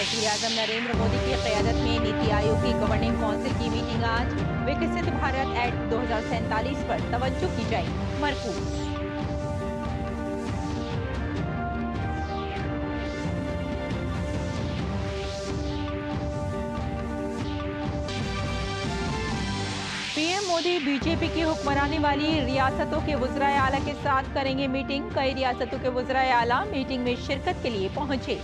वज़ीर-ए-आज़म नरेंद्र मोदी की क़यादत में नीति आयोग की गवर्निंग काउंसिल की मीटिंग आज। विकसित भारत एक्ट 2047 पर तवज्जो की जाएगी मरकूज। पीएम मोदी बीजेपी की हुक्मरानी वाली रियासतों के वज़राए आला के साथ करेंगे मीटिंग। कई रियासतों के वज़राए आला मीटिंग में शिरकत के लिए पहुंचे।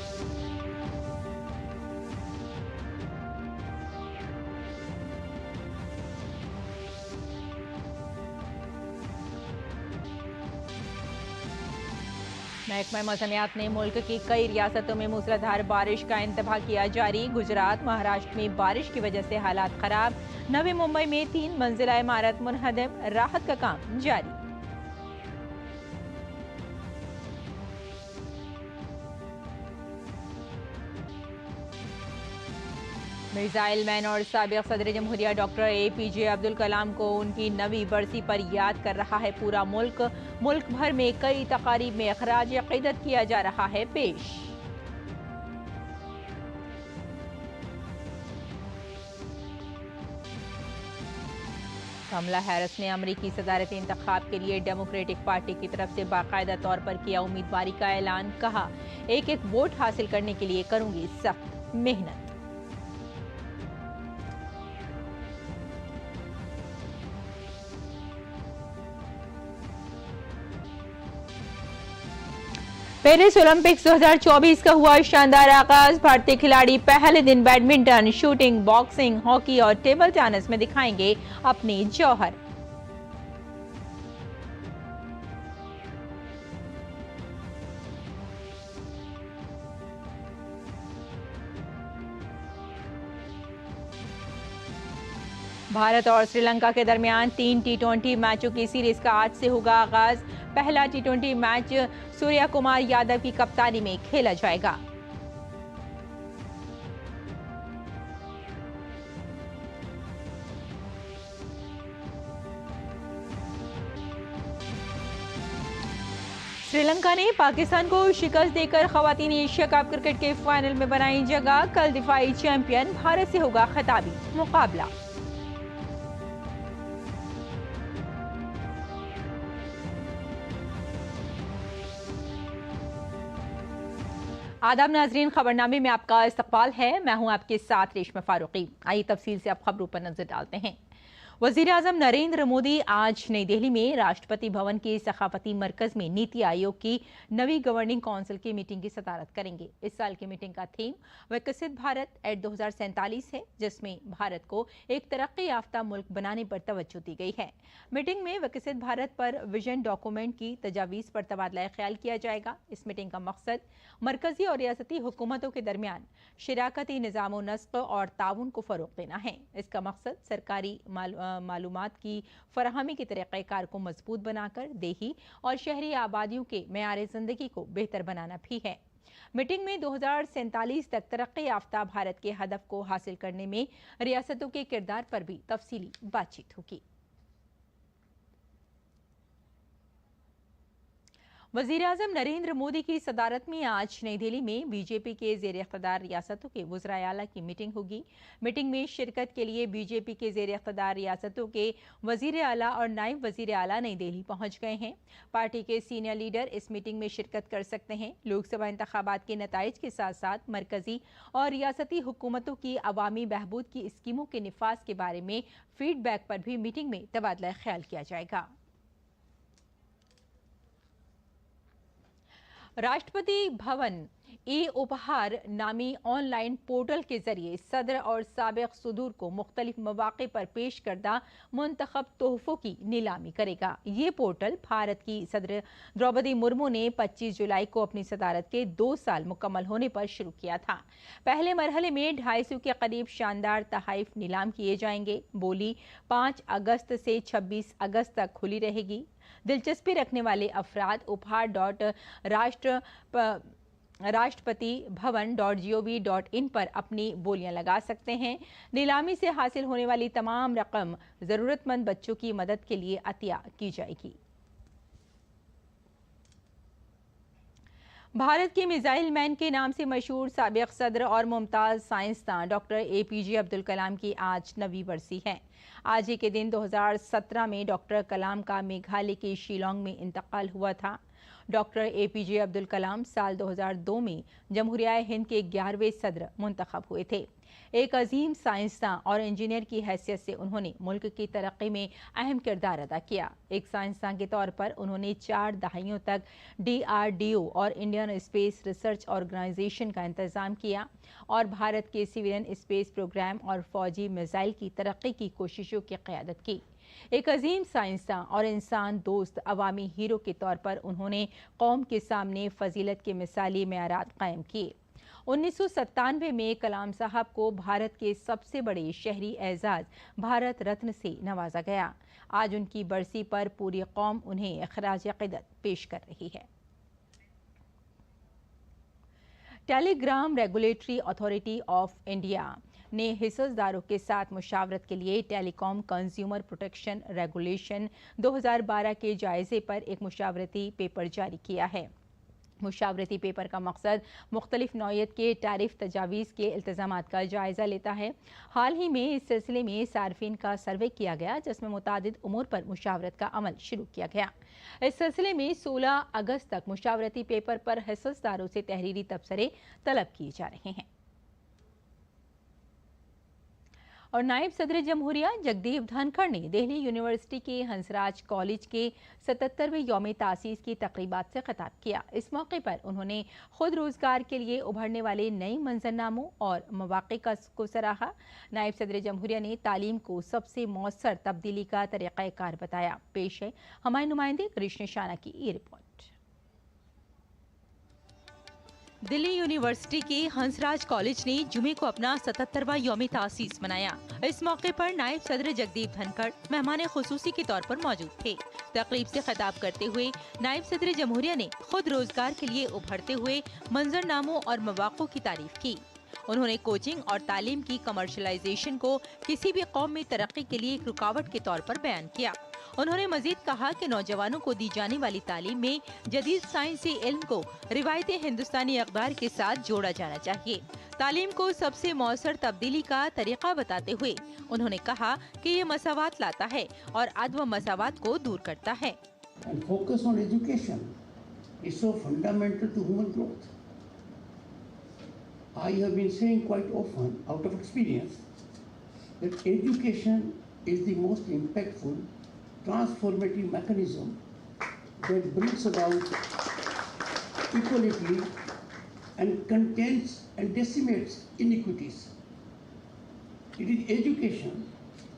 महकमा मौसमियात ने मुल्क की कई रियासतों में मूसलाधार बारिश का इंतबाह किया जारी। गुजरात, महाराष्ट्र में बारिश की वजह से हालात खराब। नवी मुंबई में 3 मंजिला इमारत मुनहदम, राहत का काम जारी। मिसाइल मैन और साबिक सदर जमहूरिया डॉक्टर APJ अब्दुल कलाम को उनकी नवी बरसी पर याद कर रहा है पूरा मुल्क। मुल्क भर में कई तकारीब में खराज अकीदत किया जा रहा है पेश। कमला हैरिस ने अमरीकी सदारती इंतखाब के लिए डेमोक्रेटिक पार्टी की तरफ से बाकायदा तौर पर किया उम्मीदवारी का ऐलान। कहा, एक एक वोट हासिल करने के लिए करूंगी सख्त मेहनत। पेरिस ओलंपिक्स 2024 का हुआ शानदार आगाज। भारतीय खिलाड़ी पहले दिन बैडमिंटन, शूटिंग, बॉक्सिंग, हॉकी और टेबल टेनिस में दिखाएंगे अपनी जौहर। भारत और श्रीलंका के दरमियान 3 T20 मैचों की सीरीज का आज से होगा आगाज। पहला T20 मैच सूर्या कुमार यादव की कप्तानी में खेला जाएगा। श्रीलंका ने पाकिस्तान को शिकस्त देकर खवातीन एशिया कप क्रिकेट के फाइनल में बनाई जगह। कल दिफाई चैंपियन भारत से होगा खिताबी मुकाबला। आदाब नाजरीन, खबरनामे में आपका इस्तकबाल है। मैं हूं आपके साथ रेशमा फारूकी। आइए तफसील से आप खबरों पर नजर डालते हैं। वज़ीर-ए-आज़म नरेंद्र मोदी आज नई दिल्ली में राष्ट्रपति भवन के सखाफती मरकज में नीति आयोग की नवी गवर्निंग काउंसिल की मीटिंग की सदारत करेंगे। इस साल की मीटिंग का थीम विकसित भारत एक्ट 2047 है, जिसमें भारत को एक तरक्की याफ्ता मुल्क बनाने पर तवज्जो दी गई है। मीटिंग में विकसित भारत पर विजन डॉक्यूमेंट की तजावीज़ पर तबादला ख्याल किया जाएगा। इस मीटिंग का मकसद मरकजी और रियासती हुकूमतों के दरमियान शराकती निज़ाम नस्क और ताउन को फ़रोग़ देना है। इसका मकसद सरकारी मालूमात की फराहमी के तरीक़ेकार को मजबूत बनाकर देही और शहरी आबादियों के मेयार ज़िंदगी को बेहतर बनाना भी है। मीटिंग में 2047 तक तरक्की याफ्ता भारत के हदफ को हासिल करने में रियासतों के किरदार पर भी तफसीली बातचीत होगी। वज़ीर-ए-आज़म नरेंद्र मोदी की सदारत में आज नई दिल्ली में बीजेपी के ज़ेर इख्तिदार रियासतों के वज़राए आला की मीटिंग होगी। मीटिंग में शिरकत के लिए बीजेपी के ज़ेर इख्तिदार रियासतों के वज़ीर आला और नायब वज़ीर आला नई दिल्ली पहुंच गए हैं। पार्टी के सीनियर लीडर इस मीटिंग में शिरकत कर सकते हैं। लोकसभा इंतखाबात के नताइज के साथ साथ मरकजी और रियासती हुकूमतों की अवामी बहबूद की स्कीमों के निफाज के बारे में फीडबैक पर भी मीटिंग में तबादला ख्याल किया जाएगा। राष्ट्रपति भवन उपहार नामी ऑनलाइन पोर्टल के जरिए सदर और साबिक सदूर को मुख्तलिफ मौक़े पर पेश करदा मुंतखब तोहफों की नीलामी करेगा। ये पोर्टल भारत की सदर द्रौपदी मुर्मू ने 25 जुलाई को अपनी सदारत के 2 साल मुकम्मल होने पर शुरू किया था। पहले मरहले में 250 के करीब शानदार तहाइफ नीलाम किए जाएंगे। बोली 5 अगस्त से 26 अगस्त तक खुली रहेगी। दिलचस्पी रखने वाले अफराद उपहार राष्ट्रपति भवन .gov.in पर अपनी बोलियां लगा सकते हैं। नीलामी से हासिल होने वाली तमाम रकम जरूरतमंद बच्चों की मदद के लिए अतिया की जाएगी। भारत के मिसाइल मैन के नाम से मशहूर साबिक सदर और मुमताज साइंसदान डॉक्टर APJ अब्दुल कलाम की आज 9वीं बरसी है। आज ही के दिन 2017 में डॉक्टर कलाम का मेघालय के शिलोंग में इंतकाल हुआ था। डॉक्टर APJ अब्दुल कलाम साल 2002 में जमहूरिया हिंद के 11वें सदर मुंतखब हुए थे। एक अजीम साइंसदान और इंजीनियर की हैसियत से उन्होंने मुल्क की तरक्की में अहम किरदार अदा किया। एक साइंसदान के तौर पर उन्होंने 4 दहाइयों तक DRDO और इंडियन स्पेस रिसर्च ऑर्गेनाइजेशन का इंतजाम किया और भारत के सिविलियन स्पेस प्रोग्राम और फौजी मिसाइल की तरक्की की कोशिशों की क़यादत की। एक अजीम साइंसदान और इंसान दोस्त अवामी हीरो के तौर पर उन्होंने कौम के सामने फजीलत के मिसाली मेयारात कायम किए। 1997 में कलाम साहब को भारत के सबसे बड़े शहरी एजाज भारत रत्न से नवाजा गया। आज उनकी बरसी पर पूरी कौम उन्हें खराज अक़ीदत पेश कर रही है। Telegram regulatory authority of India ने हिस्सेदारों के साथ मुशावरत के लिए टेलीकॉम कंज्यूमर प्रोटेक्शन रेगुलेशन 2012 के जायजे पर एक मुशावरती पेपर जारी किया है। मुशावरती पेपर का मकसद मुख्तलिफ नौयत के टैरिफ तजावीज़ के इल्तज़ामात का जायज़ा लेता है। हाल ही में इस सिलसिले में सार्फिन का सर्वे किया गया, जिसमें मुतादिद उमूर पर मुशावरत का अमल शुरू किया गया। इस सिलसिले में 16 अगस्त तक मुशावरती पेपर पर हिस्सेदारों से तहरीरी तबसरे तलब किए जा रहे हैं। और नायब सदर जमहूरिया जगदीप धनखड़ ने दिल्ली यूनिवर्सिटी के हंसराज कॉलेज के 77वें यौम तासीस की तकरीबात से खिताब किया। इस मौके पर उन्होंने खुद रोजगार के लिए उभरने वाले नए मंजरनामों और मौक़े को सराहा। नायब सदर जमहूरिया ने तालीम को सबसे मौसर तब्दीली का तरीक़ाकार बताया। पेश है हमारे नुमाइंदे कृष्ण शाना की ये रिपोर्ट। दिल्ली यूनिवर्सिटी के हंसराज कॉलेज ने जुमे को अपना 77वां यौम तासीस मनाया। इस मौके पर नायब सदर जगदीप धनखड़ मेहमान खुसूसी के तौर पर मौजूद थे। तकरीब से खिताब करते हुए नायब सदर जमहूरिया ने खुद रोजगार के लिए उभरते हुए मंजरनामों और मौक़ों की तारीफ की। उन्होंने कोचिंग और तालीम की कमर्शलाइजेशन को किसी भी कौम में तरक्की के लिए एक रुकावट के तौर पर बयान किया। उन्होंने मजीद कहा कि नौजवानों को दी जाने वाली तालीम में जदीद साइंसी इल्म को रिवायती हिंदुस्तानी अखबार के साथ जोड़ा जाना चाहिए। तालीम को सबसे मौसर तब्दीली का तरीका बताते हुए उन्होंने कहा कि ये मसावात लाता है और अदम मसावात को दूर करता है। Focus on education is so fundamental to human growth. I have been saying quite often, out of experience, that education is the most impactful, transformative mechanism that brings about equality and contains and decimates inequities. It is education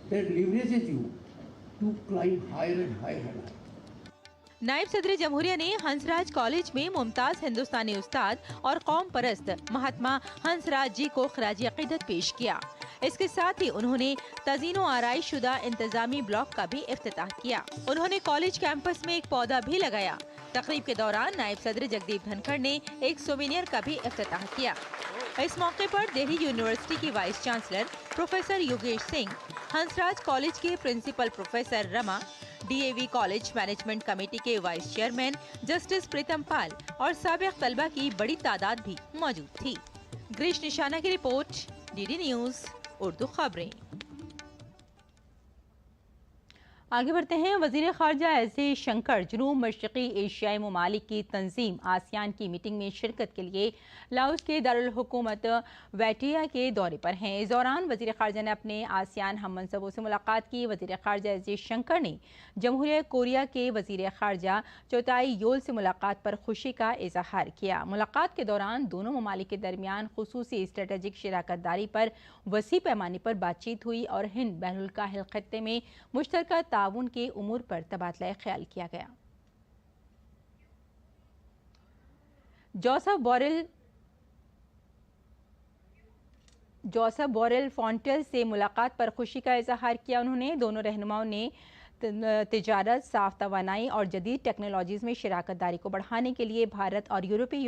that leverages you to climb higher and higher and higher. नायब सदर जमहूरिया ने Hansraj college में मुमताज हिंदुस्तानी उस्ताद और कौम परस्त महात्मा हंसराज जी को खराज अक़ीदत पेश किया। इसके साथ ही उन्होंने तज़ीनो आराइश शुदा इंतजामी ब्लॉक का भी इफ्तिताह किया। उन्होंने कॉलेज कैंपस में एक पौधा भी लगाया। तकरीब के दौरान नायब सदर जगदीप धनखड़ ने एक सोवेनियर का भी इफ्तिताह किया। इस मौके पर दिल्ली यूनिवर्सिटी की vice chancellor professor Yogesh Singh, Hansraj college के principal professor Rama, DAV college management committee के vice chairman justice Pritam Pal और साबिक तलबा की बड़ी तादाद भी मौजूद थी। ग्रीश निशाना की रिपोर्ट, DD न्यूज़ उर्दू खबरें। आगे बढ़ते हैं। वज़ीर ख़ारजा एस शंकर जनूब मशरक़ी एशियाई ममालिक की तंजीम आसियान की मीटिंग में शिरकत के लिए लाओस के दारुल हुकूमत वैटिया के दौरे पर हैं। इस दौरान वज़ीर ख़ारजा ने अपने आसियान हम मनसबों से मुलाकात की। वज़ीर ख़ारजा एस शंकर ने जमहूरिया कोरिया के वज़ीर ख़ारजा चौथाई योल से मुलाकात पर खुशी का इजहार किया। मुलाकात के दौरान दोनों ममालिक के दरमियान खुसूसी स्ट्रेटेजिक शराकतदारी पर वसी पैमाने पर बातचीत हुई और हिंद बैनुल काहिल खत्ते में मुश्तरका ताउन के उमूर पर तबादला ख्याल किया गया। जोसेफ बोरेल फॉन्टेल से मुलाकात पर खुशी का इजहार किया। उन्होंने दोनों रहनुमाओं ने तिजारत, साफ तवानाई और जदीद टेक्नोलॉजीज़ में शराकतदारी को बढ़ाने के लिए भारत और यूरोपीय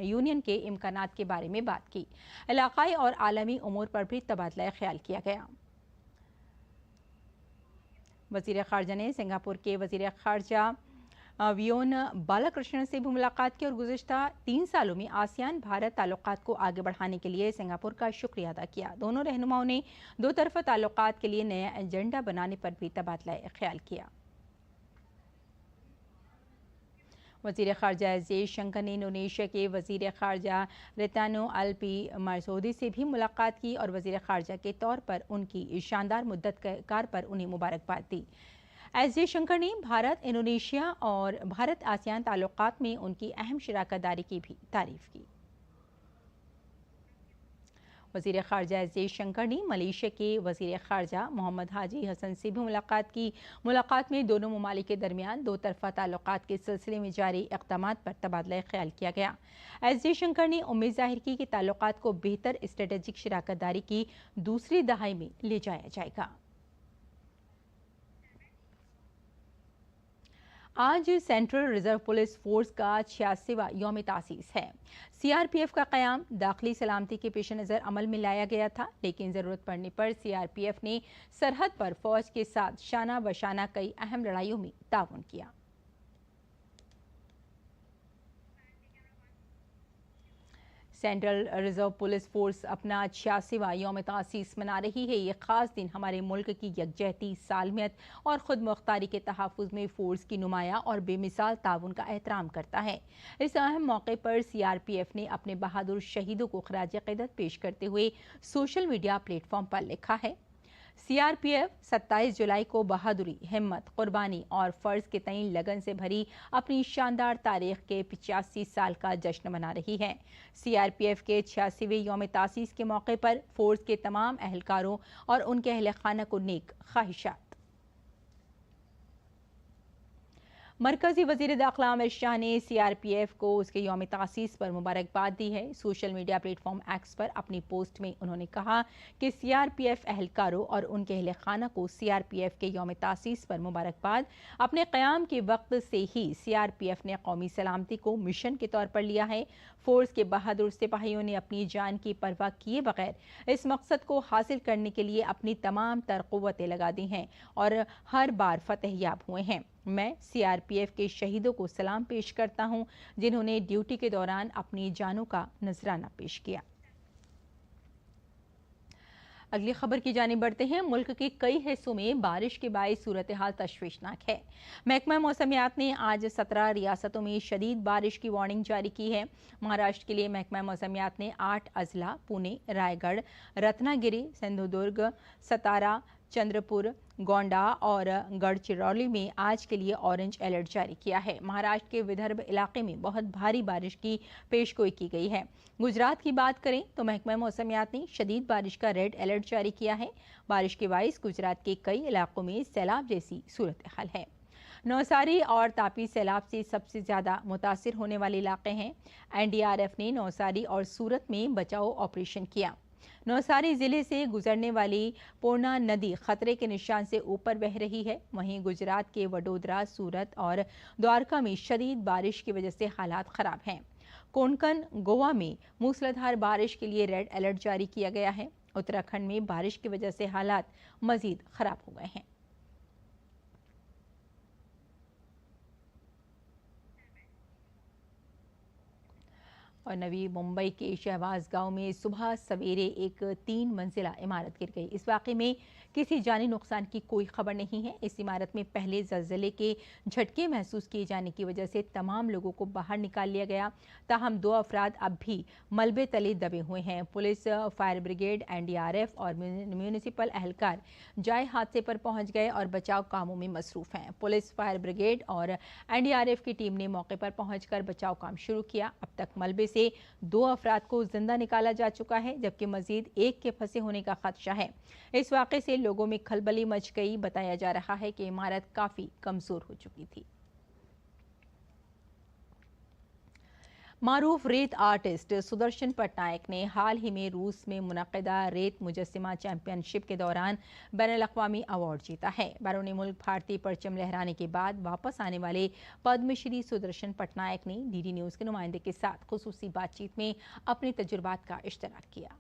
यूनियन के इम्कानात के बारे में बात की। इलाकाई और आलमी उमूर पर भी तबादला ख्याल किया गया। वज़ीर ख़ारजा ने सिंगापुर के वज़ीर ख़ारजा वियोन बालाकृष्णन से भी मुलाकात की और गुज़िश्ता 3 सालों में आसियान भारत ताल्लुकात को आगे बढ़ाने के लिए सिंगापुर का शुक्रिया अदा किया। दोनों रहनुमाओं ने दो तरफ़ा ताल्लुकात के लिए नया एजेंडा बनाने पर भी तबादला ख्याल किया। वज़ीर ख़ारजा जयशंकर ने इंडोनेशिया के वज़ीर ख़ारजा रेतानो अल्पी मारसोदी से भी मुलाकात की और वज़ीर ख़ारजा के तौर पर उनकी शानदार मुद्दत कार पर उन्हें मुबारकबाद दी। एस जयशंकर ने भारत इंडोनेशिया और भारत आसियान ताल्लुकात में उनकी अहम शराकतदारी की भी तारीफ की। वज़ीर ख़ारजा एस जयशंकर ने मलेशिया के वज़ीर ख़ारजा मोहम्मद हाजी हसन से भी मुलाकात की। मुलाकात में दोनों ममालिक के दरमियान दो तरफ़ा ताल्लुकात के सिलसिले में जारी इक़दामात पर तबादला ख्याल किया गया। एस जयशंकर ने उम्मीद ज़ाहिर की कि ताल्लुकात को बेहतर स्ट्रेटेजिक शराकतदारी की दूसरी दहाई में ले जाया जाएगा। आज सेंट्रल रिजर्व पुलिस फोर्स का 86वां यौम तासीस है। सीआरपीएफ का क़याम दाखिली सलामती के पेश नज़र अमल में लाया गया था, लेकिन ज़रूरत पड़ने पर सीआरपीएफ ने सरहद पर फौज के साथ शाना बशाना कई अहम लड़ाइयों में ताउन किया। सेंट्रल रिजर्व पुलिस फोर्स अपना 86वां यौम तासीस मना रही है। ये ख़ास दिन हमारे मुल्क की यकजहती, सालमियत और ख़ुद मुख्तारी के तहफ़्फ़ुज़ में फ़ोर्स की नुमाया और बेमिसाल ताउन का एहतराम करता है। इस अहम मौके पर सीआरपीएफ ने अपने बहादुर शहीदों को ख़राज क़दर पेश करते हुए सोशल मीडिया प्लेटफॉर्म पर लिखा है, सीआरपीएफ 27 जुलाई को बहादुरी, हिम्मत, कुर्बानी और फ़र्ज के तय लगन से भरी अपनी शानदार तारीख के 85 साल का जश्न मना रही है। सीआरपीएफ के 86वें यौम तासीस के मौके पर फोर्स के तमाम अहलकारों और उनके अहल खाना को नेक ख्वाहिशात। मरकजी वज़ीर दाखिला आमिर शाह ने सीआरपीएफ को उसके यौम तासीस पर मुबारकबाद दी है। सोशल मीडिया प्लेटफॉर्म एक्स पर अपनी पोस्ट में उन्होंने कहा कि सीआरपीएफ अहलकारों और उनके अहल खाना को सीआरपीएफ के यौम तासीस पर मुबारकबाद। अपने क़याम के वक्त से ही सीआरपीएफ ने कौमी सलामती को मिशन के तौर पर लिया है। फोर्स के बहादुर सिपाहियों ने अपनी जान की परवाह किए बगैर इस मकसद को हासिल करने के लिए अपनी तमाम तर क़ुव्वतें लगा दी हैं और हर बार फतह याब हुए हैं। मैं सीआरपीएफ के शहीदों को सलाम पेश करता हूं, जिन्होंने ड्यूटी के दौरान अपनी जानों का नजराना पेश किया। अगली खबर की जानिब बढ़ते हैं। मुल्क के कई हिस्सों में बारिश के बायस सूरत हाल तशवीशनाक है। महकमा मौसमियात ने आज 17 रियासतों में शदीद बारिश की वार्निंग जारी की है। महाराष्ट्र के लिए महकमा मौसमियात ने 8 अजला, पुणे, रायगढ़, रत्नागिरी, सिंधुदुर्ग, सतारा, चंद्रपुर, गोंडा और गढ़चिरौली में आज के लिए ऑरेंज अलर्ट जारी किया है। महाराष्ट्र के विदर्भ इलाके में बहुत भारी बारिश की पेशगोई की गई है। गुजरात की बात करें तो महकमा मौसमियात ने शदीद बारिश का रेड अलर्ट जारी किया है। बारिश के बायस गुजरात के कई इलाकों में सैलाब जैसी सूरत हाल है। नौसारी और तापी सैलाब से सबसे ज़्यादा मुतासिर होने वाले इलाके हैं। एनडीआरएफ ने नौसारी और सूरत में बचाव ऑपरेशन किया। नौसारी जिले से गुजरने वाली पूर्णा नदी खतरे के निशान से ऊपर बह रही है। वहीं गुजरात के वडोदरा, सूरत और द्वारका में शदीद बारिश की वजह से हालात खराब हैं। कोंकण, गोवा में मूसलाधार बारिश के लिए रेड अलर्ट जारी किया गया है। उत्तराखंड में बारिश की वजह से हालात मजीद खराब हो गए हैं। और नवी मुंबई के शहबाज गांव में सुबह सवेरे एक 3 मंजिला इमारत गिर गई। इस वाक़े में किसी जानी नुकसान की कोई खबर नहीं है। इस इमारत में पहले ज़लज़ले के झटके महसूस किए जाने की वजह से तमाम लोगों को बाहर निकाल लिया गया। ताहम 2 अफराद अब भी मलबे तले दबे हुए हैं। पुलिस, फायर ब्रिगेड, एनडीआरएफ और म्यूनिसिपल अहलकार जाए हादसे पर पहुंच गए और बचाव कामों में मसरूफ़ हैं। पुलिस, फायर ब्रिगेड और एनडीआरएफ की टीम ने मौके पर पहुंचकर बचाव काम शुरू किया। अब तक मलबे से 2 अफराद को जिंदा निकाला जा चुका है, जबकि मजीद एक के फंसे होने का खदशा है। इस वाक़े से लोगों में खलबली मच गई। बताया जा रहा है कि इमारत काफी कमजोर हो चुकी थी। मारूफ रेत आर्टिस्ट सुदर्शन पटनायक ने हाल ही में रूस में मुनक़िदा रेत मुजस्सिमा चैंपियनशिप के दौरान बैनुल-अक़वामी अवार्ड जीता है। बैरून मुल्क भारतीय परचम लहराने के बाद वापस आने वाले पद्मश्री सुदर्शन पटनायक ने डीडी न्यूज़ के नुमाइंदे के साथ खुसूसी बातचीत में अपने तजुर्बात का इश्तराक किया।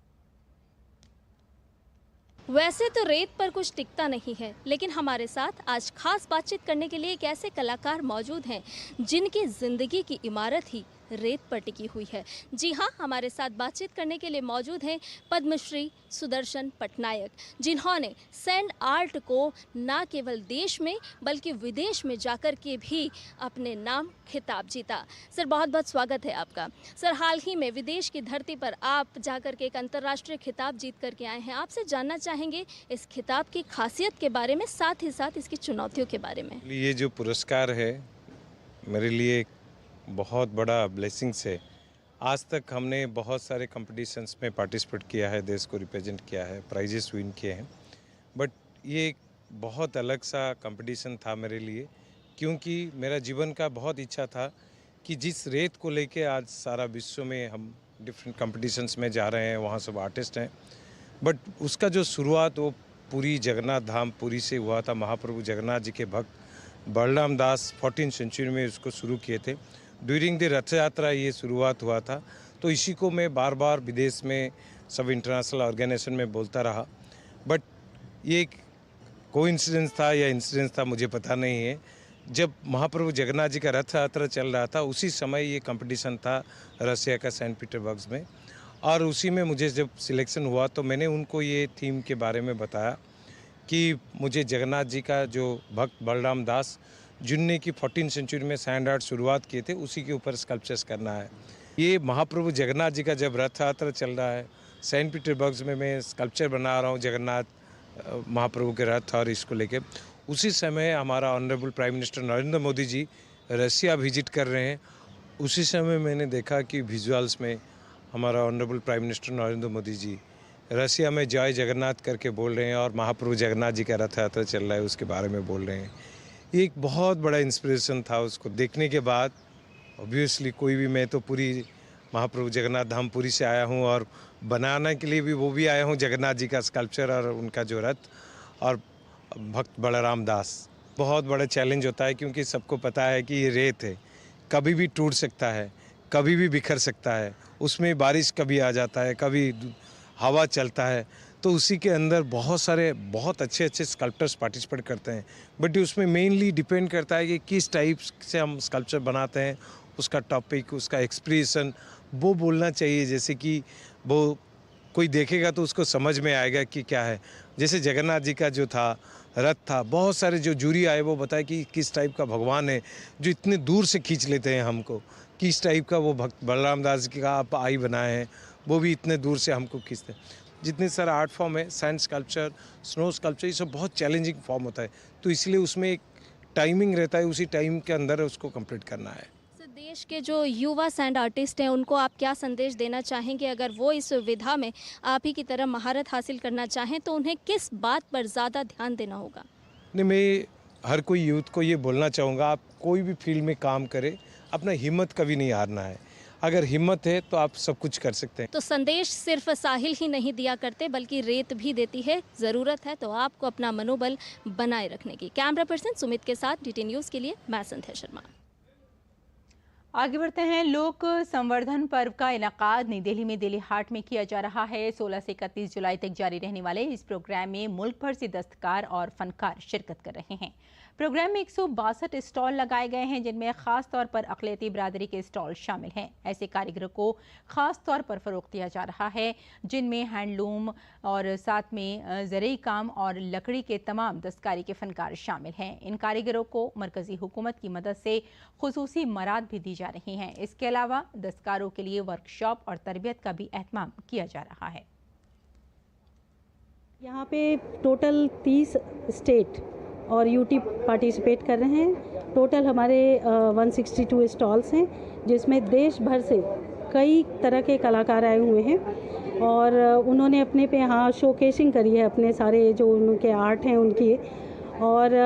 वैसे तो रेत पर कुछ टिकता नहीं है, लेकिन हमारे साथ आज खास बातचीत करने के लिए एक ऐसे कलाकार मौजूद हैं जिनकी ज़िंदगी की इमारत ही रेत पर टिकी हुई है। जी हाँ, हमारे साथ बातचीत करने के लिए मौजूद हैं पद्मश्री सुदर्शन पटनायक, जिन्होंने सैंड आर्ट को न केवल देश में बल्कि विदेश में जाकर के भी अपने नाम खिताब जीता। सर, बहुत बहुत स्वागत है आपका। सर, हाल ही में विदेश की धरती पर आप जाकर के एक अंतर्राष्ट्रीय खिताब जीत करके आए हैं। आपसे जानना चाहेंगे इस खिताब की खासियत के बारे में, साथ ही साथ इसकी चुनौतियों के बारे में। ये जो पुरस्कार है मेरे लिए बहुत बड़ा ब्लेसिंग्स है। आज तक हमने बहुत सारे कंपटीशंस में पार्टिसिपेट किया है, देश को रिप्रेजेंट किया है, प्राइजेस विन किए हैं, बट ये एक बहुत अलग सा कंपटीशन था मेरे लिए, क्योंकि मेरा जीवन का बहुत इच्छा था कि जिस रेत को लेके आज सारा विश्व में हम डिफरेंट कंपटीशंस में जा रहे हैं, वहाँ सब आर्टिस्ट हैं, बट उसका जो शुरुआत वो पूरी जगन्नाथ धाम पुरी से हुआ था। महाप्रभु जगन्नाथ जी के भक्त बलराम दास 14वीं सेंचुरी में उसको शुरू किए थे। ड्यूरिंग द रथ यात्रा ये शुरुआत हुआ था, तो इसी को मैं बार बार विदेश में सब इंटरनेशनल ऑर्गेनाइजेशन में बोलता रहा, बट ये एक कोइंसिडेंस था या इंसिडेंस था मुझे पता नहीं है। जब महाप्रभु जगन्नाथ जी का रथ यात्रा चल रहा था उसी समय ये कंपटीशन था रसिया का सेंट पीटर्सबर्ग में, और उसी में मुझे जब सिलेक्शन हुआ तो मैंने उनको ये थीम के बारे में बताया कि मुझे जगन्नाथ जी का जो भक्त बलराम दास जिनने की 14वीं सेंचुरी में सैंड आर्ट शुरुआत किए थे उसी के ऊपर स्कल्पचर्स करना है। ये महाप्रभु जगन्नाथ जी का जब रथ यात्रा चल रहा है सेंट पीटर्सबर्ग में, मैं स्कल्पचर बना रहा हूँ जगन्नाथ महाप्रभु के रथ, और इसको लेके उसी समय हमारा honourable prime minister Narendra Modi ji Russia visit कर रहे हैं। उसी समय मैंने देखा कि विजुअल्स में हमारा honourable prime minister Narendra Modi ji Russia में जय जगन्नाथ करके बोल रहे हैं और महाप्रभु जगन्नाथ जी का रथ यात्रा चल रहा है उसके बारे में बोल रहे हैं। ये एक बहुत बड़ा इंस्पिरेशन था उसको देखने के बाद। ऑब्वियसली कोई भी, मैं तो पूरी महाप्रभु जगन्नाथ धाम पुरी से आया हूँ और बनाने के लिए भी वो भी आया हूँ जगन्नाथ जी का स्कल्पचर और उनका जो रथ, और भक्त बलराम दास। बहुत बड़ा चैलेंज होता है क्योंकि सबको पता है कि ये रेत है, कभी भी टूट सकता है, कभी भी बिखर सकता है, उसमें बारिश कभी आ जाता है, कभी हवा चलता है, तो उसी के अंदर बहुत सारे बहुत अच्छे अच्छे स्कल्पटर्स पार्टिसिपेट करते हैं, बट उसमें मेनली डिपेंड करता है कि किस टाइप से हम स्कल्पचर बनाते हैं, उसका टॉपिक, उसका एक्सप्रेशन वो बोलना चाहिए, जैसे कि वो कोई देखेगा तो उसको समझ में आएगा कि क्या है। जैसे जगन्नाथ जी का जो था रथ था, बहुत सारे जो जूरी आए वो बताए कि किस टाइप का भगवान है जो इतने दूर से खींच लेते हैं हमको, किस टाइप का वो भक्त बलराम दास जी का आप आई बनाए हैं, वो भी इतने दूर से हमको खींचते हैं। जितने सारा आर्ट फॉर्म है, सैंड स्कल्पचर, स्नो स्कल्पचर, ये सब बहुत चैलेंजिंग फॉर्म होता है, तो इसलिए उसमें एक टाइमिंग रहता है, उसी टाइम के अंदर उसको कंप्लीट करना है। देश के जो युवा सैंड आर्टिस्ट हैं उनको आप क्या संदेश देना चाहेंगे, अगर वो इस विधा में आप ही की तरह महारत हासिल करना चाहें तो उन्हें किस बात पर ज़्यादा ध्यान देना होगा? नहीं, मैं हर कोई यूथ को ये बोलना चाहूँगा, आप कोई भी फील्ड में काम करें, अपना हिम्मत कभी नहीं हारना है। अगर हिम्मत है तो आप सब कुछ कर सकते हैं। तो संदेश सिर्फ साहिल ही नहीं दिया करते बल्कि रेत भी देती है। ज़रूरत है तो आपको अपना मनोबल बनाए रखने की। कैमरा पर्सन सुमित के साथ DT न्यूज़ के लिए मैं संध्या शर्मा। आगे बढ़ते हैं। लोक संवर्धन पर्व का इनेकाद नई दिल्ली में दिल्ली हाट में किया जा रहा है। 16 से 31 जुलाई तक जारी रहने वाले इस प्रोग्राम में मुल्क भर से दस्तकार और फनकार शिरकत कर रहे हैं। प्रोग्राम में 162 स्टॉल लगाए गए हैं, जिनमें खास तौर पर अक़लियती बिरादरी के स्टॉल शामिल हैं। ऐसे कारीगरों को खास तौर पर फ़रोग़ दिया जा रहा है, जिनमें हैंडलूम और साथ में ज़रूरी काम और लकड़ी के तमाम दस्तकारी के फनकार शामिल हैं। इन कारीगरों को मरकज़ी हुकूमत की मदद से खुसूसी मराद भी दी जा रही हैं। इसके अलावा दस्तकारों के लिए वर्कशॉप और तरबियत का भी एहतमाम किया जा रहा है। यहाँ पे टोटल 30 स्टेट और यूटी पार्टिसिपेट कर रहे हैं। टोटल हमारे 162 स्टॉल्स हैं, जिसमें देश भर से कई तरह के कलाकार आए हुए हैं और उन्होंने अपने पे यहाँ शोकेसिंग करी है, अपने सारे जो उनके आर्ट हैं उनकी, और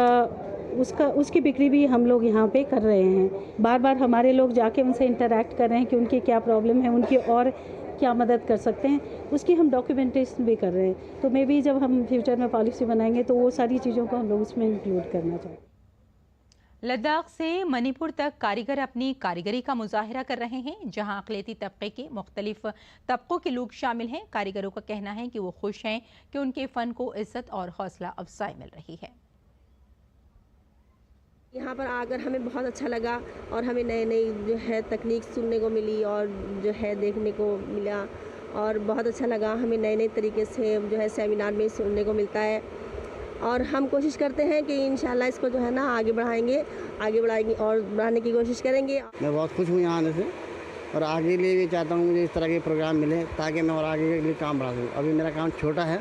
उसकी बिक्री भी हम लोग यहाँ पे कर रहे हैं। बार बार हमारे लोग जाके उनसे इंटरैक्ट कर रहे हैं कि उनकी क्या प्रॉब्लम है, उनकी और क्या मदद कर सकते हैं, उसकी हम डॉक्यूमेंटेशन भी कर रहे हैं। तो मे बी जब हम फ्यूचर में पॉलिसी बनाएंगे तो वो सारी चीज़ों को हम लोग उसमें इंक्लूड करना चाहेंगे। लद्दाख से मणिपुर तक कारीगर अपनी कारीगरी का मुजाहिरा कर रहे हैं, जहां अक़लियती तबके के मुख्तलिफ तबकों के लोग शामिल हैं। कारीगरों का कहना है कि वो खुश हैं कि उनके फ़न को इज्जत और हौसला अफजाई मिल रही है। यहाँ पर आकर हमें बहुत अच्छा लगा और हमें नई नई जो है तकनीक सुनने को मिली और जो है देखने को मिला और बहुत अच्छा लगा। हमें नए नए तरीके से जो है सेमिनार में सुनने को मिलता है और हम कोशिश करते हैं कि इंशाल्लाह इसको जो है ना आगे बढ़ाएंगे और बढ़ाने की कोशिश करेंगे। मैं बहुत खुश हूँ यहाँ आने से और आगे लिए भी चाहता हूँ मुझे इस तरह के प्रोग्राम मिले ताकि मैं और आगे के लिए काम बढ़ा सकूँ। अभी मेरा काम छोटा है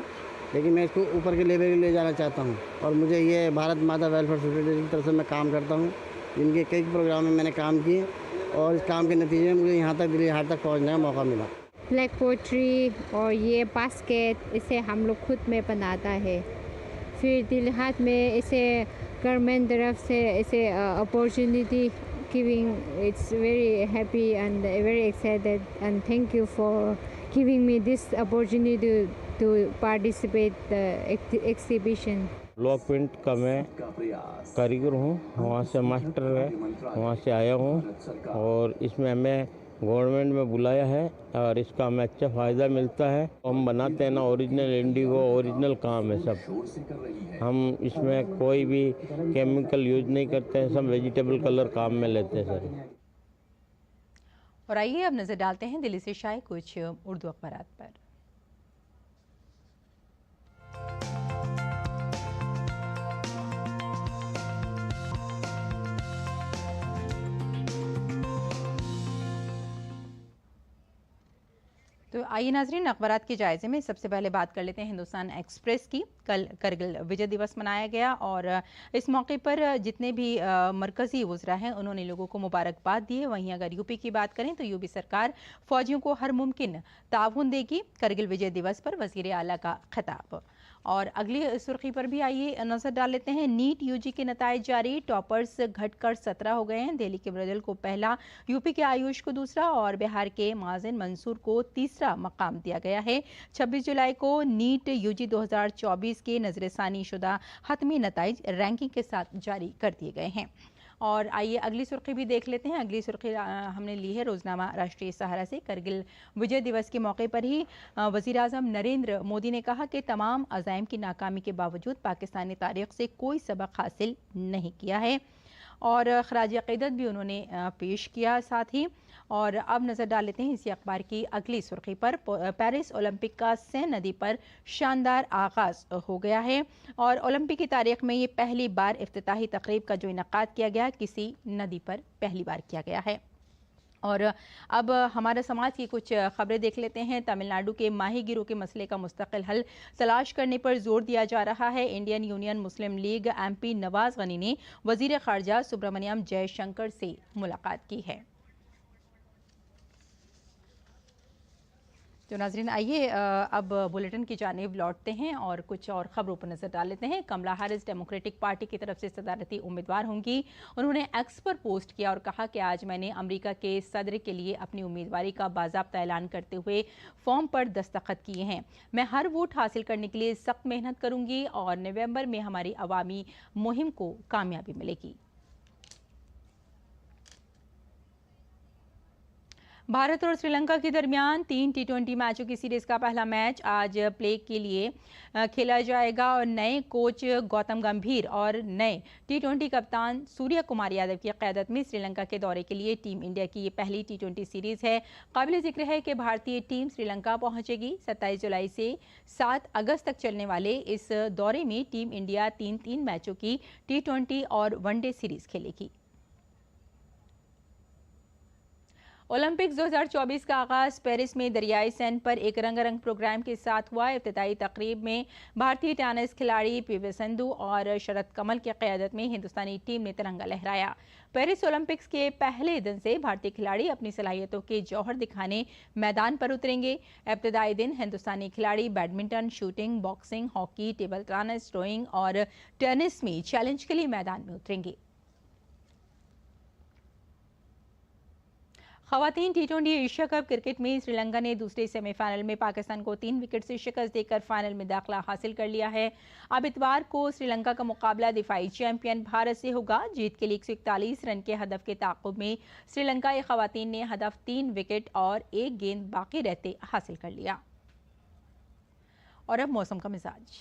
लेकिन मैं इसको ऊपर के लेवल पे ले जाना चाहता हूँ और मुझे ये भारत माता वेलफेयर सोसाइटी की तरफ से मैं काम करता हूँ, जिनके कई प्रोग्राम में मैंने काम किए और इस काम के नतीजे में मुझे यहाँ तक दिल्ली हाट तक पहुँचने का मौका मिला। ब्लैक पोट्री और ये बास्केट इसे हम लोग खुद में बनाता है। फिर दिल्ली हाट में इसे गवर्नमेंट तरफ से इसे opportunity giving, it's very happy and very excited and thank you for giving me this opportunity to participate the exhibition. Block print का मैं कारीगर हूँ, वहाँ से मास्टर है, वहाँ से आया हूँ और इसमें हमें गवर्नमेंट में बुलाया है और इसका हमें अच्छा फ़ायदा मिलता है। हम बनाते हैं ना ओरिजिनल इंडिगो, ओरिजिनल काम है सब। हम इसमें कोई भी केमिकल यूज नहीं करते हैं, सब वेजिटेबल कलर काम में लेते हैं सर। और आइए अब नज़र डालते हैं दिल्ली से शाये कुछ उर्दू अखबारात पर। तो आइए नाजरीन अखबारात के जायजे में सबसे पहले बात कर लेते हैं हिंदुस्तान एक्सप्रेस की। कल करगिल विजय दिवस मनाया गया और इस मौके पर जितने भी मरकज़ी वज़रा हैं उन्होंने लोगों को मुबारकबाद दी है। वहीं अगर यूपी की बात करें तो यूपी सरकार फ़ौजियों को हर मुमकिन ताउन देगी। करगिल विजय दिवस पर वज़ीर आला का खिताब। और अगली सुर्खी पर भी आइए नजर डाल लेते हैं। नीट यूजी के नताइज जारी, टॉपर्स घटकर 17 हो गए हैं। दिल्ली के ब्रदल को पहला, यूपी के आयुष को दूसरा और बिहार के माजिन मंसूर को तीसरा मकाम दिया गया है। 26 जुलाई को नीट यूजी 2024 के नजरसानी शुदा हतमी नताइज रैंकिंग के साथ जारी कर दिए गए हैं। और आइए अगली सुर्खी भी देख लेते हैं। अगली सुर्खी हमने ली है रोजनामा राष्ट्रीय सहारा से। करगिल विजय दिवस के मौके पर ही वज़ीर आज़म नरेंद्र मोदी ने कहा कि तमाम अज़ाइम की नाकामी के बावजूद पाकिस्तानी तारीख से कोई सबक हासिल नहीं किया है और खराज अक़ीदत भी उन्होंने पेश किया साथ ही। और अब नज़र डाल लेते हैं इसी अखबार की अगली सुर्खी पर। पेरिस ओलंपिक का सेन नदी पर शानदार आगाज़ हो गया है और ओलंपिक की तारीख में ये पहली बार इफ्तिताही तकरीब का जो इनकाद किया गया किसी नदी पर पहली बार किया गया है। और अब हमारा समाज की कुछ खबरें देख लेते हैं। तमिलनाडु के माहीगिरों के मसले का मुस्तकिल हल तलाश करने पर जोर दिया जा रहा है। इंडियन यूनियन मुस्लिम लीग एमपी नवाज गनी ने वज़ीर ख़ारजा सुब्रमण्यम जयशंकर से मुलाकात की है। तो नाज़रीन आइए अब बुलेटिन की जानिब लौटते हैं और कुछ और ख़बरों पर नज़र डाल लेते हैं। कमला हैरिस डेमोक्रेटिक पार्टी की तरफ से सदारती उम्मीदवार होंगी। उन्होंने एक्स पर पोस्ट किया और कहा कि आज मैंने अमेरिका के सदर के लिए अपनी उम्मीदवारी का बाज़ाब्ता ऐलान करते हुए फॉर्म पर दस्तखत किए हैं। मैं हर वोट हासिल करने के लिए सख्त मेहनत करूँगी और नवंबर में हमारी अवामी मुहिम को कामयाबी मिलेगी। भारत और श्रीलंका के दरमियान 3 T20 मैचों की सीरीज का पहला मैच आज प्ले के लिए खेला जाएगा और नए कोच गौतम गंभीर और नए T20 कप्तान सूर्य कुमार यादव की क़यादत में श्रीलंका के दौरे के लिए टीम इंडिया की ये पहली T20 सीरीज है। काबिल जिक्र है कि भारतीय टीम श्रीलंका पहुंचेगी। 27 जुलाई से 7 अगस्त तक चलने वाले इस दौरे में टीम इंडिया 3 मैचों की T20 और वनडे सीरीज खेलेगी। ओलंपिक्स 2024 का आगाज पेरिस में दरियाई सैन पर एक रंगारंग प्रोग्राम के साथ हुआ। इफ्तिताई तकरीब में भारतीय टेनिस खिलाड़ी पीवी सिंधु और शरद कमल की क़यादत में हिंदुस्तानी टीम ने तिरंगा लहराया। पेरिस ओलंपिक्स के पहले दिन से भारतीय खिलाड़ी अपनी सलाहियतों के जौहर दिखाने मैदान पर उतरेंगे। इब्तदाई दिन हिंदुस्तानी खिलाड़ी badminton, shooting, boxing, hockey, table tennis, rowing और टेनिस में चैलेंज के लिए मैदान में उतरेंगे। खवातीन टी20 एशिया कप क्रिकेट में श्रीलंका ने दूसरे सेमीफाइनल में पाकिस्तान को 3 विकेट से शिकस्त देकर फाइनल में दाखिला हासिल कर लिया है। अब इतवार को श्रीलंका का मुकाबला दिफाई चैंपियन भारत से होगा। जीत के लिए 141 रन के हदफ के ताक़ुब में श्रीलंकाई खवातीन ने हदफ 3 विकेट और 1 गेंद बाकी रहते हासिल कर लिया। और अब मौसम का मिजाज।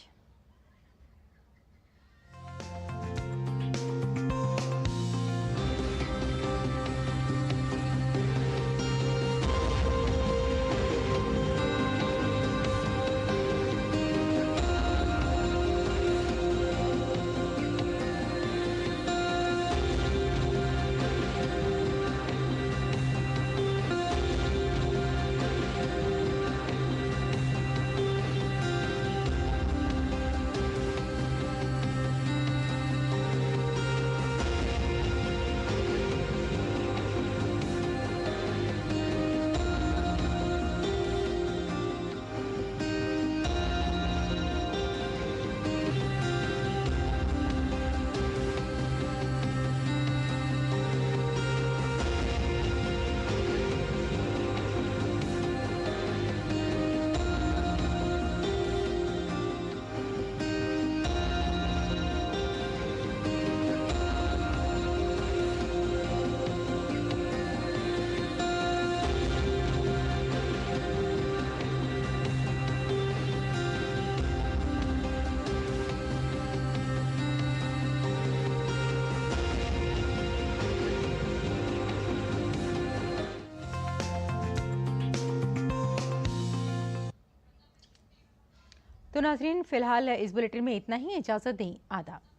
तो नाज़रीन, फिलहाल इस बुलेटिन में इतना ही। इजाज़त दें। आदाब।